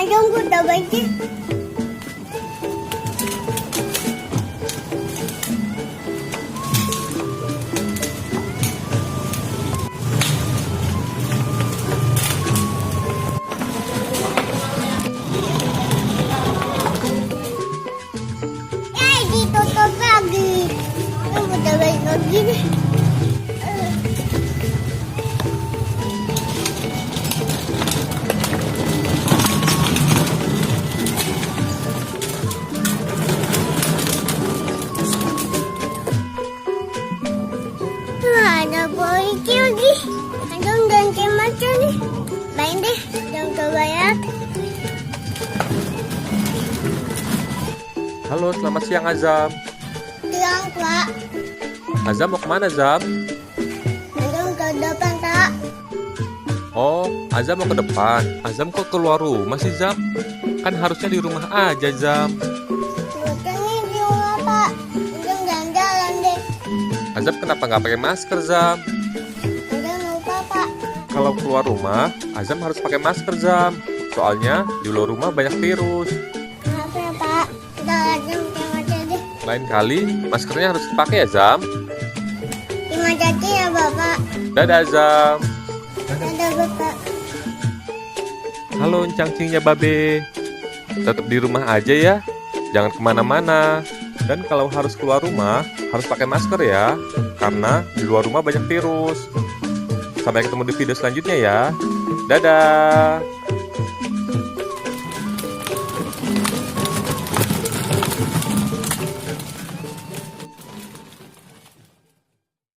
dong udah baca. Ditutup lagi. Udah baik lagi nih. Ada boyki lagi. Ada ganti macam nih. Baik deh, jangan coba ya. Halo, selamat siang Azam. Siang, Pak. Azam mau kemana, Azam? Ada ke depan, Pak. Oh, Azam mau ke depan. Azam kok keluar rumah sih, Zam? Kan harusnya di rumah aja, Zam. Bocahnya di rumah, Pak. Udah jalan-jalan deh. Azam kenapa nggak pakai masker, Zam? Udah lupa, Pak. Kalau keluar rumah, Azam harus pakai masker, Zam. Soalnya di luar rumah banyak virus. Maaf ya, Pak. Udah aja pakai aja deh. Lain kali, maskernya harus dipakai ya, Zam. Terima kasih ya, Bapak. Dadah, Zam. Dadah, Bapak. Halo, cangcingnya Babe. Tetap di rumah aja ya. Jangan kemana-mana. Dan kalau harus keluar rumah, harus pakai masker ya. Karena di luar rumah banyak virus. Sampai ketemu di video selanjutnya ya. Dadah.